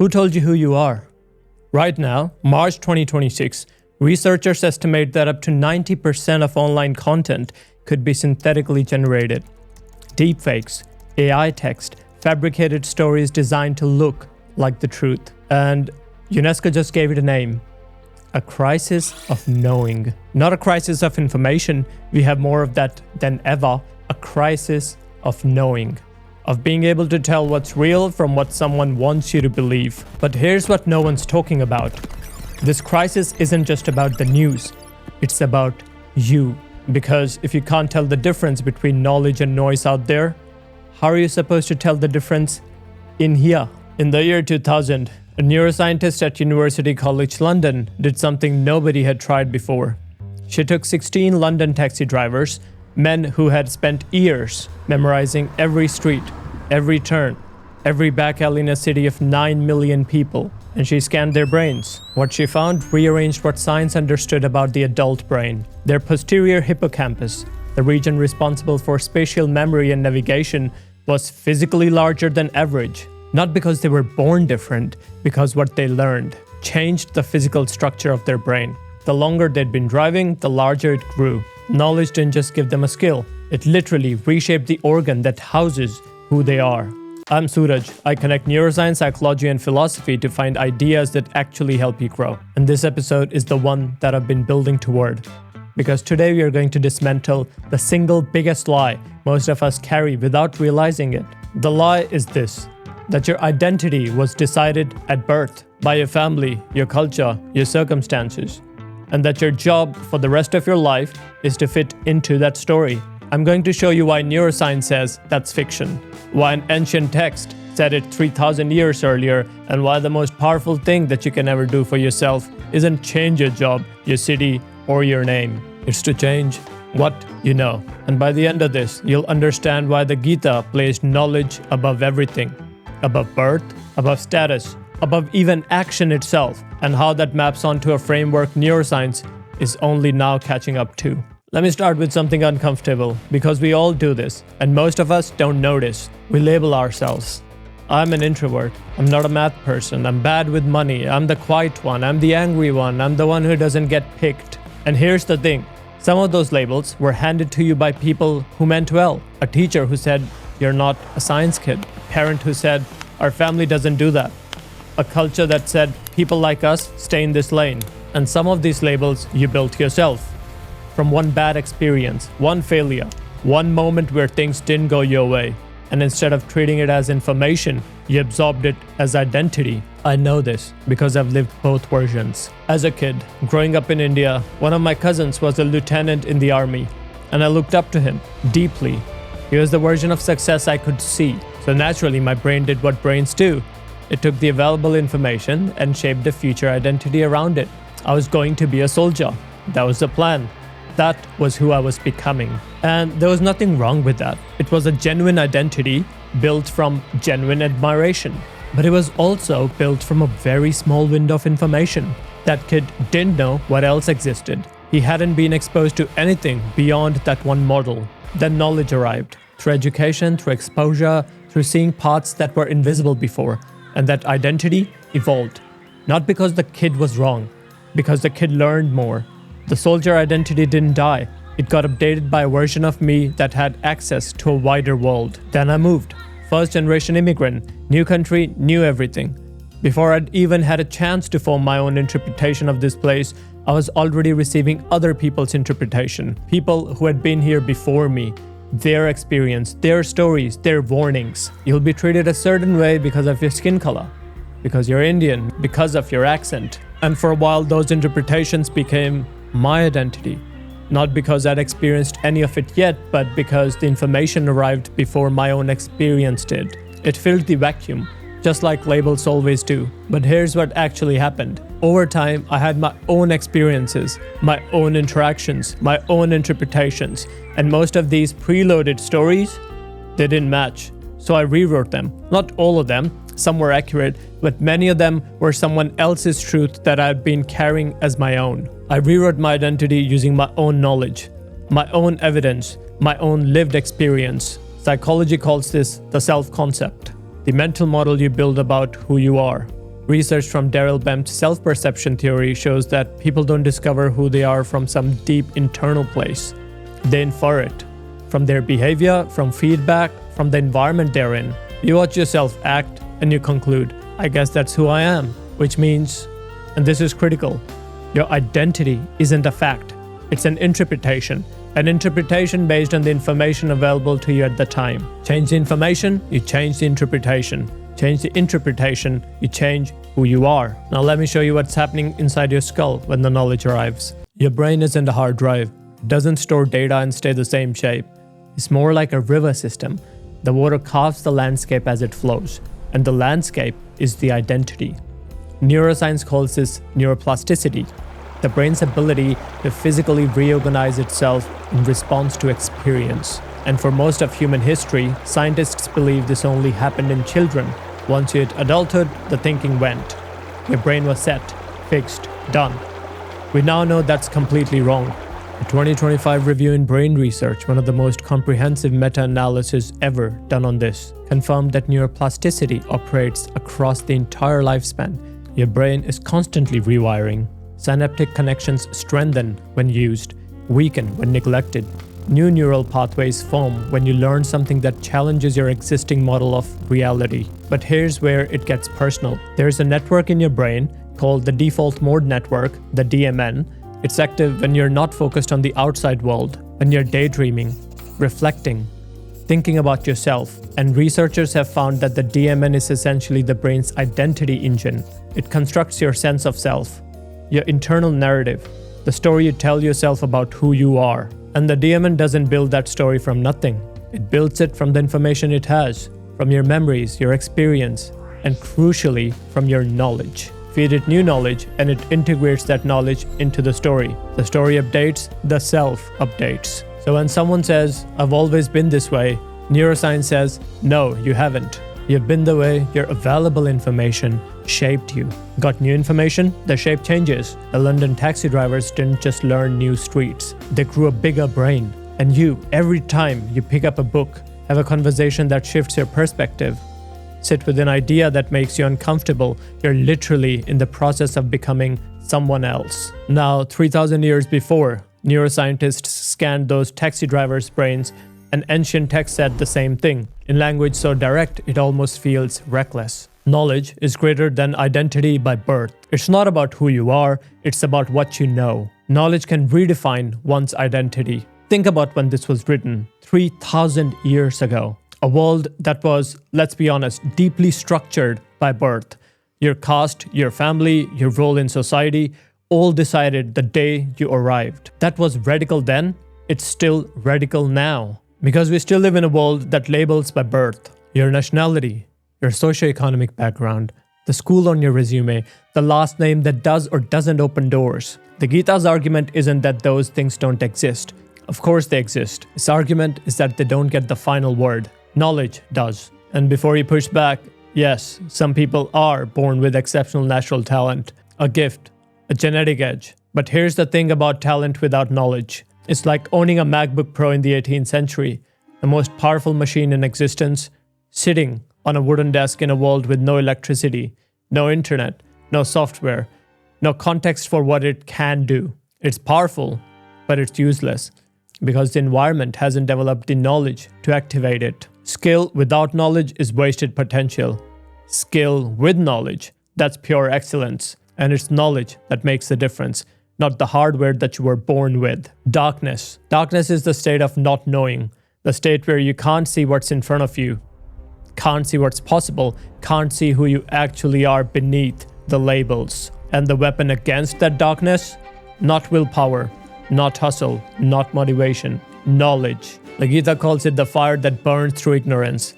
Who told you who you are? Right now, March 2026, researchers estimate that up to 90% of online content could be synthetically generated. Deepfakes, AI text, fabricated stories designed to look like the truth. And UNESCO just gave it a name. A crisis of knowing. Not a crisis of information, we have more of that than ever. A crisis of knowing. Of being able to tell what's real from what someone wants you to believe. But here's what no one's talking about. This crisis isn't just about the news, it's about you. Because if you can't tell the difference between knowledge and noise out there, how are you supposed to tell the difference in here? In the year 2000, a neuroscientist at University College London did something nobody had tried before. She took 16 London taxi drivers, men who had spent years memorizing every street, every turn, every back alley in a city of 9 million people, and she scanned their brains. What she found rearranged what science understood about the adult brain. Their posterior hippocampus, the region responsible for spatial memory and navigation, was physically larger than average. Not because they were born different, because what they learned changed the physical structure of their brain. The longer they'd been driving, the larger it grew. Knowledge didn't just give them a skill. It literally reshaped the organ that houses who they are. I'm Suraj. I connect neuroscience, psychology, and philosophy to find ideas that actually help you grow. And this episode is the one that I've been building toward. Because today we are going to dismantle the single biggest lie most of us carry without realizing it. The lie is this: that your identity was decided at birth by your family, your culture, your circumstances, and that your job for the rest of your life is to fit into that story. I'm going to show you why neuroscience says that's fiction, why an ancient text said it 3,000 years earlier, and why the most powerful thing that you can ever do for yourself isn't change your job, your city, or your name. It's to change what you know. And by the end of this, you'll understand why the Gita placed knowledge above everything. Above birth, above status, above even action itself, and how that maps onto a framework neuroscience is only now catching up to. Let me start with something uncomfortable, because we all do this, and most of us don't notice. We label ourselves. I'm an introvert. I'm not a math person. I'm bad with money. I'm the quiet one. I'm the angry one. I'm the one who doesn't get picked. And here's the thing. Some of those labels were handed to you by people who meant well. A teacher who said, "You're not a science kid." A parent who said, "Our family doesn't do that." A culture that said, "People like us stay in this lane." And some of these labels you built yourself. From one bad experience, one failure, one moment where things didn't go your way. And instead of treating it as information, you absorbed it as identity. I know this because I've lived both versions. As a kid, growing up in India, one of my cousins was a lieutenant in the army, and I looked up to him deeply. He was the version of success I could see, so naturally my brain did what brains do. It took the available information and shaped a future identity around it. I was going to be a soldier. That was the plan. That was who I was becoming. And there was nothing wrong with that. It was a genuine identity built from genuine admiration. But it was also built from a very small window of information. That kid didn't know what else existed. He hadn't been exposed to anything beyond that one model. Then knowledge arrived. Through education, through exposure, through seeing paths that were invisible before. And that identity evolved. Not because the kid was wrong, because the kid learned more. The soldier identity didn't die. It got updated by a version of me that had access to a wider world. Then I moved. First generation immigrant, new country, new everything. Before I'd even had a chance to form my own interpretation of this place, I was already receiving other people's interpretation. People who had been here before me. Their experience, their stories, their warnings. You'll be treated a certain way because of your skin color, because you're Indian, because of your accent. And for a while, those interpretations became my identity. Not because I'd experienced any of it yet, but because the information arrived before my own experience did. It filled the vacuum, just like labels always do. But here's what actually happened. Over time, I had my own experiences, my own interactions, my own interpretations, and most of these preloaded stories, they didn't match. So I rewrote them. Not all of them, some were accurate, but many of them were someone else's truth that I had been carrying as my own. I rewrote my identity using my own knowledge, my own evidence, my own lived experience. Psychology calls this the self-concept, the mental model you build about who you are. Research from Daryl Bemp's self-perception theory shows that people don't discover who they are from some deep internal place. They infer it from their behavior, from feedback, from the environment they're in. You watch yourself act and you conclude, I guess that's who I am, which means, and this is critical, your identity isn't a fact, it's an interpretation based on the information available to you at the time. Change the information, you change the interpretation. Change the interpretation, you change who you are. Now let me show you what's happening inside your skull when the knowledge arrives. Your brain isn't a hard drive. It doesn't store data and stay the same shape. It's more like a river system. The water carves the landscape as it flows, and the landscape is the identity. Neuroscience calls this neuroplasticity, the brain's ability to physically reorganize itself in response to experience. And for most of human history, scientists believe this only happened in children. Once you hit adulthood, the thinking went. Your brain was set, fixed, done. We now know that's completely wrong. A 2025 review in Brain Research, one of the most comprehensive meta-analyses ever done on this, confirmed that neuroplasticity operates across the entire lifespan. Your brain is constantly rewiring. Synaptic connections strengthen when used, weaken when neglected. New neural pathways form when you learn something that challenges your existing model of reality. But here's where it gets personal. There's a network in your brain called the default mode network, the DMN. It's active when you're not focused on the outside world, when you're daydreaming, reflecting, thinking about yourself. And researchers have found that the DMN is essentially the brain's identity engine. It constructs your sense of self, your internal narrative, the story you tell yourself about who you are. And the DMN doesn't build that story from nothing. It builds it from the information it has, from your memories, your experience, and crucially, from your knowledge. Feed it new knowledge, and it integrates that knowledge into the story. The story updates, the self updates. So when someone says, I've always been this way, neuroscience says, no, you haven't. You've been the way your available information shaped you. Got new information? The shape changes. The London taxi drivers didn't just learn new streets. They grew a bigger brain. And you, every time you pick up a book, have a conversation that shifts your perspective, sit with an idea that makes you uncomfortable, you're literally in the process of becoming someone else. Now, 3,000 years before, neuroscientists scanned those taxi drivers' brains, and ancient text said the same thing. In language so direct, it almost feels reckless. Knowledge is greater than identity by birth. It's not about who you are, it's about what you know. Knowledge can redefine one's identity. Think about when this was written, 3,000 years ago. A world that was, let's be honest, deeply structured by birth. Your caste, your family, your role in society, all decided the day you arrived. That was radical then, it's still radical now. Because we still live in a world that labels by birth, your nationality, your socioeconomic background, the school on your resume, the last name that does or doesn't open doors. The Gita's argument isn't that those things don't exist. Of course they exist. Its argument is that they don't get the final word. Knowledge does. And before you push back, yes, some people are born with exceptional natural talent, a gift, a genetic edge. But here's the thing about talent without knowledge. It's like owning a MacBook Pro in the 18th century, the most powerful machine in existence, sitting on a wooden desk in a world with no electricity, no internet, no software, no context for what it can do. It's powerful, but it's useless because the environment hasn't developed the knowledge to activate it. Skill without knowledge is wasted potential. Skill with knowledge, that's pure excellence. And it's knowledge that makes the difference, not the hardware that you were born with. Darkness. Darkness is the state of not knowing, the state where you can't see what's in front of you, can't see what's possible, can't see who you actually are beneath the labels. And the weapon against that darkness? Not willpower, not hustle, not motivation, knowledge. The Gita calls it the fire that burns through ignorance.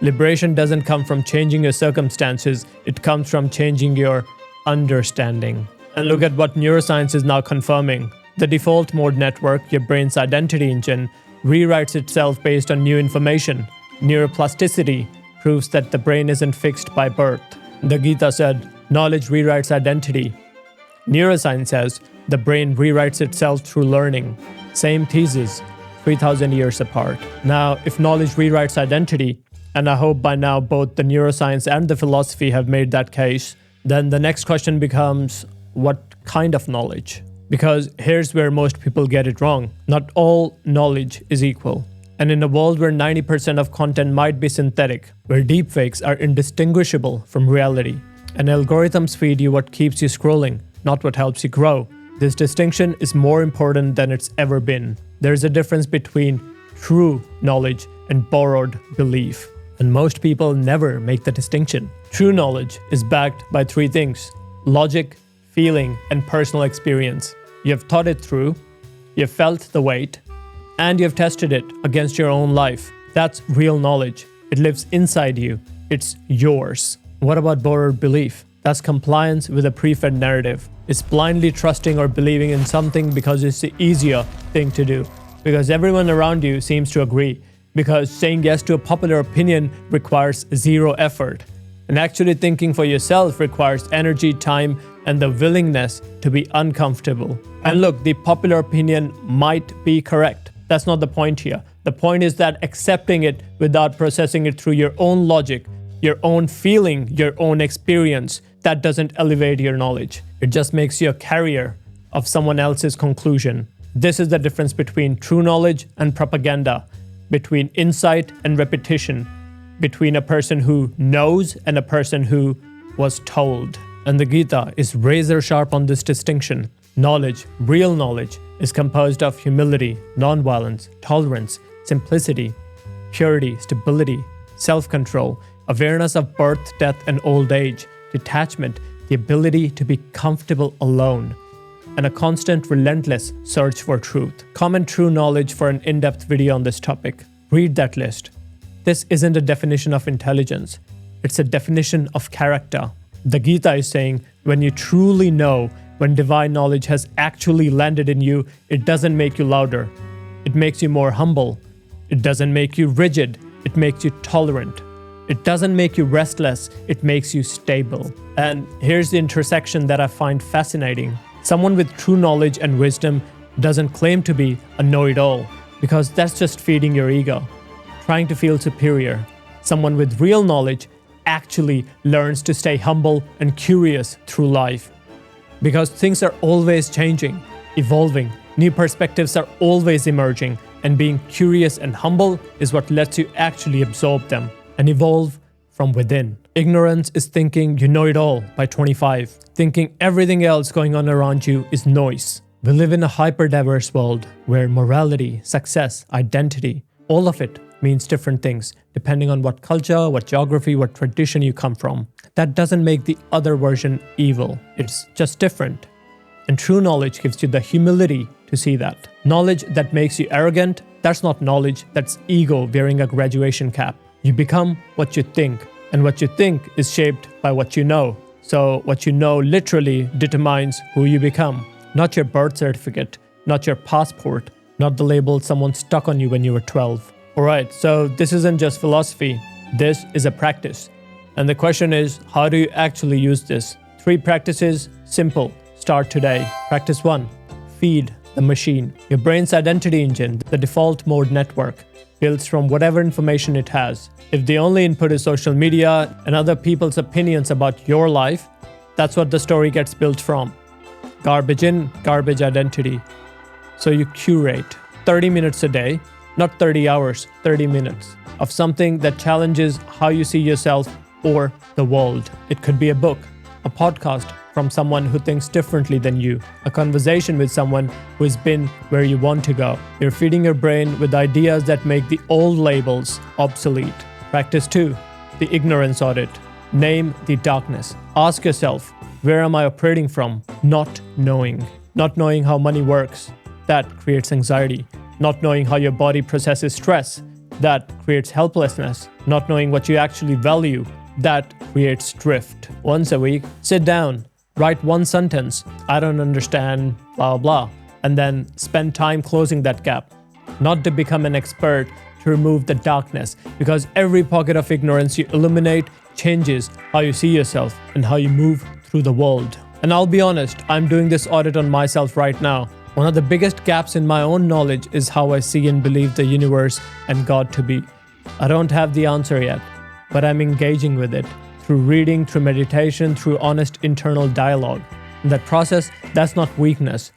Liberation doesn't come from changing your circumstances, it comes from changing your understanding. And look at what neuroscience is now confirming. The default mode network, your brain's identity engine, rewrites itself based on new information. Neuroplasticity proves that the brain isn't fixed by birth. The Gita said, knowledge rewrites identity. Neuroscience says, the brain rewrites itself through learning. Same thesis, 3,000 years apart. Now, if knowledge rewrites identity, and I hope by now both the neuroscience and the philosophy have made that case, then the next question becomes, what kind of knowledge? Because here's where most people get it wrong. Not all knowledge is equal. And in a world where 90% of content might be synthetic, where deepfakes are indistinguishable from reality, and algorithms feed you what keeps you scrolling, not what helps you grow, this distinction is more important than it's ever been. There's a difference between true knowledge and borrowed belief. And most people never make the distinction. True knowledge is backed by three things: logic, feeling, and personal experience. You have thought it through, you have felt the weight, and you have tested it against your own life. That's real knowledge. It lives inside you. It's yours. What about borrowed belief? That's compliance with a pre-fed narrative. It's blindly trusting or believing in something because it's the easier thing to do, because everyone around you seems to agree, because saying yes to a popular opinion requires zero effort. And actually thinking for yourself requires energy, time, and the willingness to be uncomfortable. And look, the popular opinion might be correct. That's not the point here. The point is that accepting it without processing it through your own logic, your own feeling, your own experience, that doesn't elevate your knowledge. It just makes you a carrier of someone else's conclusion. This is the difference between true knowledge and propaganda, between insight and repetition, between a person who knows and a person who was told. And the Gita is razor sharp on this distinction. Knowledge, real knowledge, is composed of humility, nonviolence, tolerance, simplicity, purity, stability, self-control, awareness of birth, death, and old age, detachment, the ability to be comfortable alone, and a constant, relentless search for truth. Comment true knowledge for an in-depth video on this topic. Read that list. This isn't a definition of intelligence. It's a definition of character. The Gita is saying, when you truly know, when divine knowledge has actually landed in you, it doesn't make you louder. It makes you more humble. It doesn't make you rigid. It makes you tolerant. It doesn't make you restless. It makes you stable. And here's the intersection that I find fascinating. Someone with true knowledge and wisdom doesn't claim to be a know-it-all, because that's just feeding your ego, trying to feel superior. Someone with real knowledge actually learns to stay humble and curious through life, because things are always changing, evolving. New perspectives are always emerging, and being curious and humble is what lets you actually absorb them and evolve from within. Ignorance is thinking you know it all by 25, thinking everything else going on around you is noise. We live in a hyper-diverse world where morality, success, identity, all of it means different things depending on what culture, what geography, what tradition you come from. That doesn't make the other version evil. It's just different. And true knowledge gives you the humility to see that. Knowledge that makes you arrogant, that's not knowledge, that's ego wearing a graduation cap. You become what you think, and what you think is shaped by what you know. So what you know literally determines who you become. Not your birth certificate, not your passport, not the label someone stuck on you when you were 12. Alright, so this isn't just philosophy, this is a practice. And the question is, how do you actually use this? 3 practices, simple, start today. Practice 1, feed the machine. Your brain's identity engine, the default mode network, builds from whatever information it has. If the only input is social media and other people's opinions about your life, that's what the story gets built from. Garbage in, garbage identity. So you curate 30 minutes a day, not 30 hours, 30 minutes, of something that challenges how you see yourself or the world. It could be a book, a podcast from someone who thinks differently than you, a conversation with someone who has been where you want to go. You're feeding your brain with ideas that make the old labels obsolete. Practice 2, the ignorance audit. Name the darkness. Ask yourself, where am I operating from? Not knowing. Not knowing how money works. That creates anxiety. Not knowing how your body processes stress. That creates helplessness. Not knowing what you actually value. That creates drift. Once a week, sit down, write one sentence, I don't understand, blah, blah, and then spend time closing that gap. Not to become an expert, to remove the darkness, because every pocket of ignorance you illuminate changes how you see yourself and how you move through the world. And I'll be honest, I'm doing this audit on myself right now. One of the biggest gaps in my own knowledge is how I see and believe the universe and God to be. I don't have the answer yet, but I'm engaging with it through reading, through meditation, through honest internal dialogue. And that process, that's not weakness.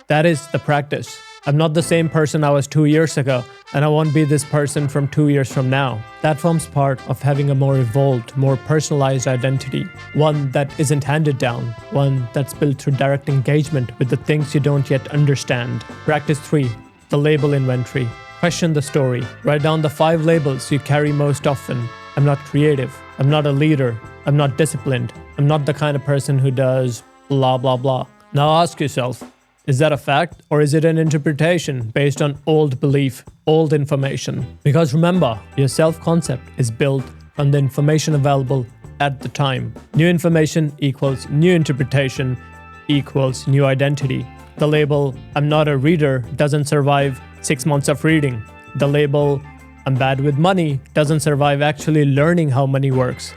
That is the practice. I'm not the same person I was 2 years ago, and I won't be this person from 2 years from now. That forms part of having a more evolved, more personalized identity. One that isn't handed down. One that's built through direct engagement with the things you don't yet understand. Practice 3. The label inventory. Question the story. Write down the 5 labels you carry most often. I'm not creative. I'm not a leader. I'm not disciplined. I'm not the kind of person who does blah blah blah. Now ask yourself, is that a fact, or is it an interpretation based on old belief, old information? Because remember, your self-concept is built on the information available at the time. New information equals new interpretation equals new identity. The label, I'm not a reader, doesn't survive 6 months of reading. The label, I'm bad with money, doesn't survive actually learning how money works.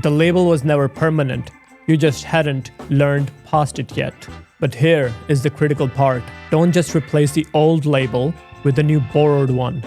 The label was never permanent. You just hadn't learned past it yet. But here is the critical part. Don't just replace the old label with a new borrowed one.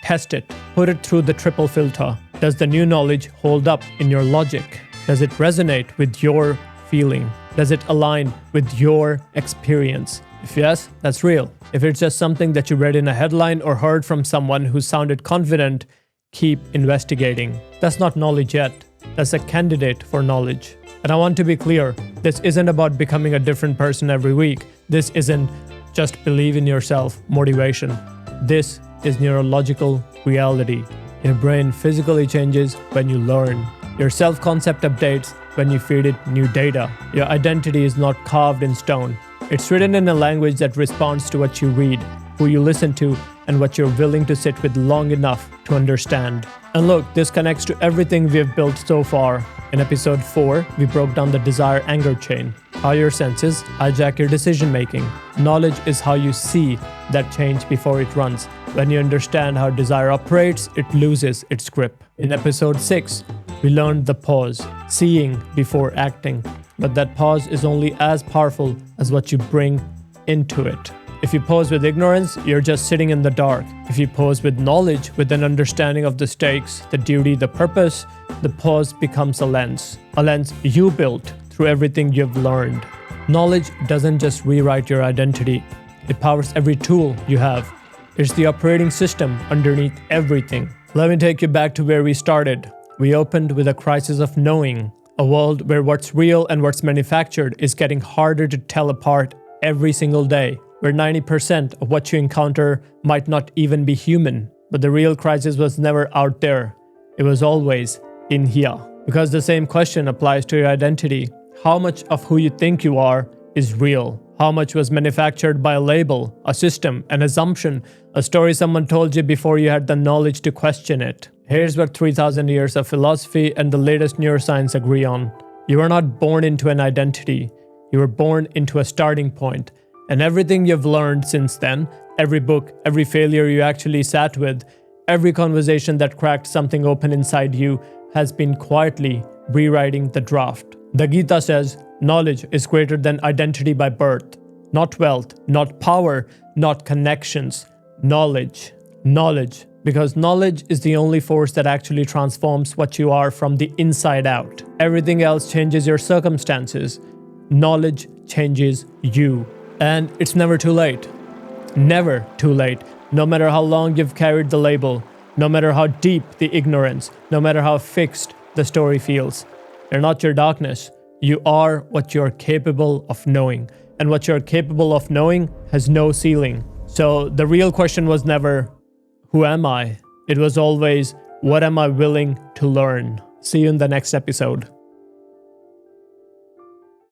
Test it. Put it through the triple filter. Does the new knowledge hold up in your logic? Does it resonate with your feeling? Does it align with your experience? If yes, that's real. If it's just something that you read in a headline or heard from someone who sounded confident, keep investigating. That's not knowledge yet. That's a candidate for knowledge. And I want to be clear, this isn't about becoming a different person every week. This isn't just believe in yourself motivation. This is neurological reality. Your brain physically changes when you learn. Your self-concept updates when you feed it new data. Your identity is not carved in stone. It's written in a language that responds to what you read, who you listen to, and what you're willing to sit with long enough to understand. And look, this connects to everything we have built so far. In episode 4, we broke down the desire-anger chain, how your senses hijack your decision-making. Knowledge is how you see that change before it runs. When you understand how desire operates, it loses its grip. In episode 6, we learned the pause, seeing before acting. But that pause is only as powerful as what you bring into it. If you pause with ignorance, you're just sitting in the dark. If you pause with knowledge, with an understanding of the stakes, the duty, the purpose, the pause becomes a lens you built through everything you've learned. Knowledge doesn't just rewrite your identity. It powers every tool you have. It's the operating system underneath everything. Let me take you back to where we started. We opened with a crisis of knowing, a world where what's real and what's manufactured is getting harder to tell apart every single day, where 90% of what you encounter might not even be human. But the real crisis was never out there. It was always in here. Because the same question applies to your identity. How much of who you think you are is real? How much was manufactured by a label, a system, an assumption, a story someone told you before you had the knowledge to question it? Here's what 3,000 years of philosophy and the latest neuroscience agree on. You are not born into an identity. You were born into a starting point. And everything you've learned since then, every book, every failure you actually sat with, every conversation that cracked something open inside you has been quietly rewriting the draft. The Gita says, knowledge is greater than identity by birth. Not wealth, not power, not connections. Knowledge. Knowledge. Because knowledge is the only force that actually transforms what you are from the inside out. Everything else changes your circumstances. Knowledge changes you. And it's never too late. Never too late. No matter how long you've carried the label, no matter how deep the ignorance, no matter how fixed the story feels. You're not your darkness. You are what you're capable of knowing. And what you're capable of knowing has no ceiling. So the real question was never, who am I? It was always, what am I willing to learn? See you in the next episode.